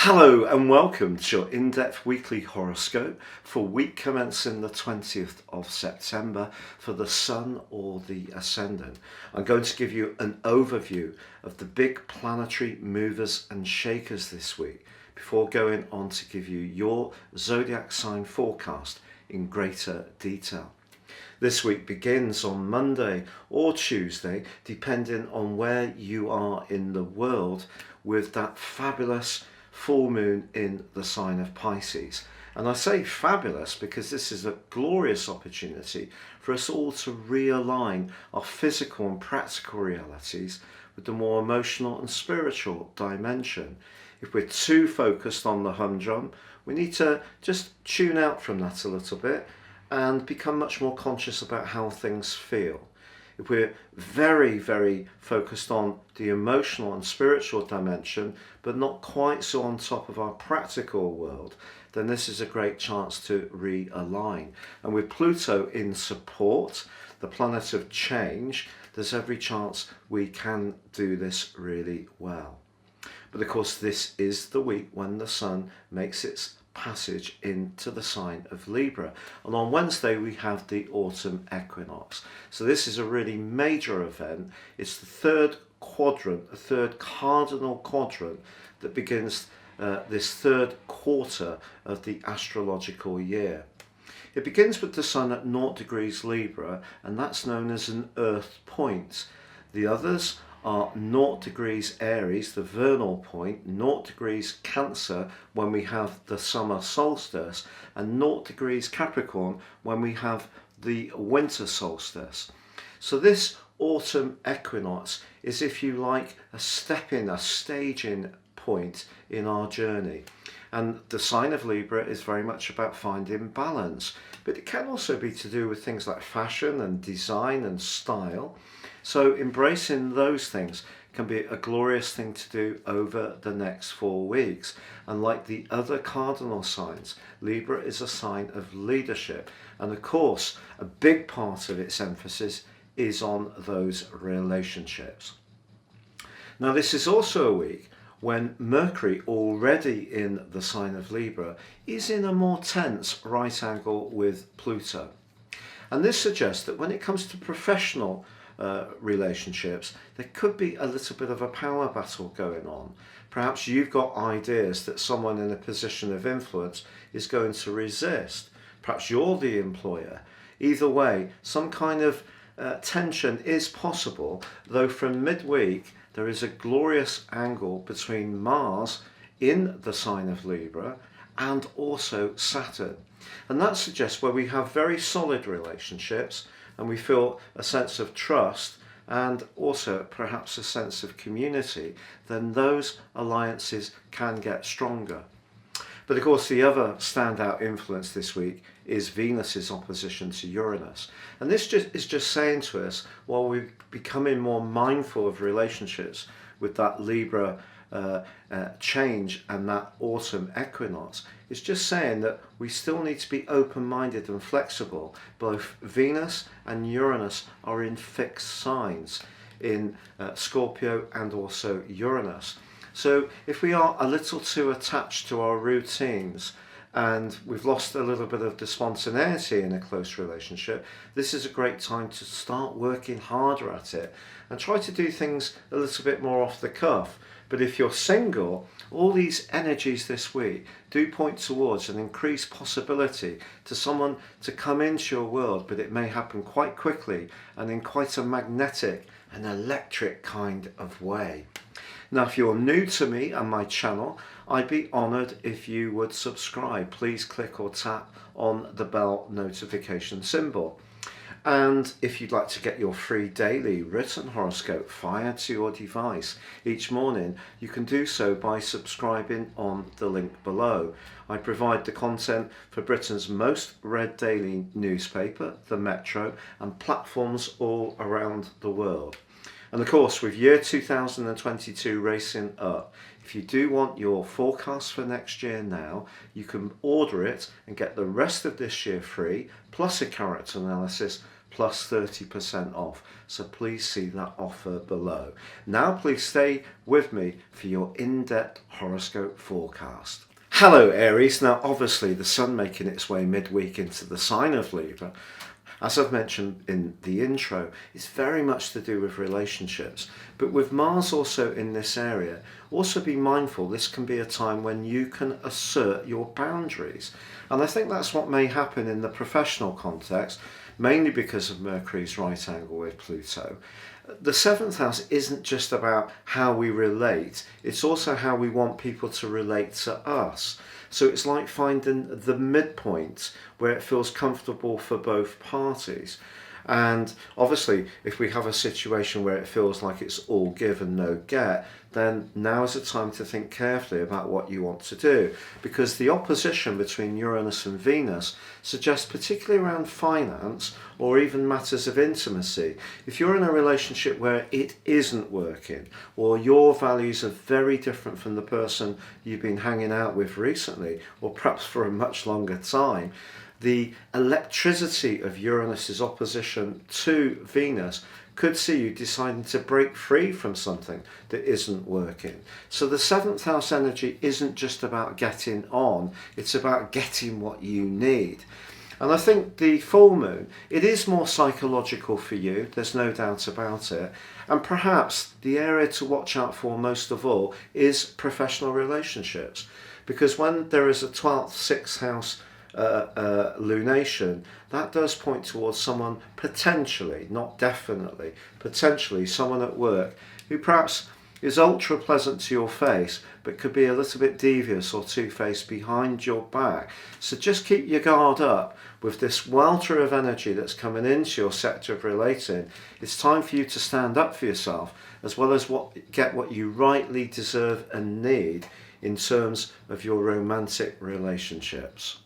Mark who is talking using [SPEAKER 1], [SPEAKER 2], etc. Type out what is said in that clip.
[SPEAKER 1] Hello and welcome to your in-depth weekly horoscope for week commencing the 20th of September for the Sun or the Ascendant. I'm going to give you an overview of the big planetary movers and shakers this week before going on to give you your zodiac sign forecast in greater detail. This week begins on Monday or Tuesday, depending on where you are in the world, with that fabulous full moon in the sign of Pisces. And I say fabulous because this is a glorious opportunity for us all to realign our physical and practical realities with the more emotional and spiritual dimension. If we're too focused on the humdrum, we need to just tune out from that a little bit and become much more conscious about how things feel. If we're very focused on the emotional and spiritual dimension, but not quite so on top of our practical world, then this is a great chance to realign. And with Pluto in support, the planet of change, there's every chance we can do this really well. But of course, this is the week when the Sun makes its passage into the sign of Libra, and on Wednesday we have the autumn equinox. So this is a really major event. It's the third quadrant, the third cardinal quadrant that begins this third quarter of the astrological year. It begins with the Sun at 0 degrees Libra, and that's known as an earth point. The others are 0 degrees Aries, the vernal point, 0 degrees Cancer when we have the summer solstice, and 0 degrees Capricorn when we have the winter solstice. So this autumn equinox is, if you like, a staging point in our journey. And the sign of Libra is very much about finding balance, but it can also be to do with things like fashion and design and style. So embracing those things can be a glorious thing to do over the next 4 weeks. And like the other cardinal signs, Libra is a sign of leadership. And of course, a big part of its emphasis is on those relationships. Now, this is also a week when Mercury, already in the sign of Libra, is in a more tense right angle with Pluto. And this suggests that when it comes to professional relationships, there could be a little bit of a power battle going on. Perhaps you've got ideas that someone in a position of influence is going to resist. Perhaps you're the employer. Either way, some kind of tension is possible, though from midweek there is a glorious angle between Mars in the sign of Libra and also Saturn. And that suggests where we have very solid relationships and we feel a sense of trust and also perhaps a sense of community, then those alliances can get stronger. But of course, the other standout influence this week is Venus's opposition to Uranus. And this is just saying to us, while we're becoming more mindful of relationships with that Libra change and that autumn equinox, it's just saying that we still need to be open-minded and flexible. Both Venus and Uranus are in fixed signs in Scorpio and also Uranus. So if we are a little too attached to our routines and we've lost a little bit of the spontaneity in a close relationship, this is a great time to start working harder at it and try to do things a little bit more off the cuff. But if you're single, all these energies this week do point towards an increased possibility to someone to come into your world, but it may happen quite quickly and in quite a magnetic and electric kind of way. Now, if you're new to me and my channel, I'd be honoured if you would subscribe. Please click or tap on the bell notification symbol. And if you'd like to get your free daily written horoscope fired to your device each morning, you can do so by subscribing on the link below. I provide the content for Britain's most read daily newspaper, The Metro, and platforms all around the world. And of course, with year 2022 racing up, if you do want your forecast for next year now, you can order it and get the rest of this year free, plus a character analysis, plus 30% off. So please see that offer below. Now please stay with me for your in-depth horoscope forecast. Hello Aries. Now obviously the sun making its way midweek into the sign of Libra, as I've mentioned in the intro, it's very much to do with relationships. But with Mars also in this area, also be mindful this can be a time when you can assert your boundaries. And I think that's what may happen in the professional context, mainly because of Mercury's right angle with Pluto. The seventh house isn't just about how we relate, it's also how we want people to relate to us. So it's like finding the midpoint where it feels comfortable for both parties. And obviously, if we have a situation where it feels like it's all give and no get, then now is the time to think carefully about what you want to do. Because the opposition between Uranus and Venus suggests, particularly around finance or even matters of intimacy, if you're in a relationship where it isn't working, or your values are very different from the person you've been hanging out with recently, or perhaps for a much longer time, the electricity of Uranus's opposition to Venus could see you deciding to break free from something that isn't working. So the seventh house energy isn't just about getting on, it's about getting what you need. And I think the full moon, it is more psychological for you, there's no doubt about it. And perhaps the area to watch out for most of all is professional relationships. Because when there is a 12th, 6th house lunation, that does point towards someone potentially, not definitely, potentially someone at work who perhaps is ultra pleasant to your face but could be a little bit devious or two-faced behind your back. So just keep your guard up with this welter of energy that's coming into your sector of relating. It's time for you to stand up for yourself as well as get what you rightly deserve and need in terms of your romantic relationships.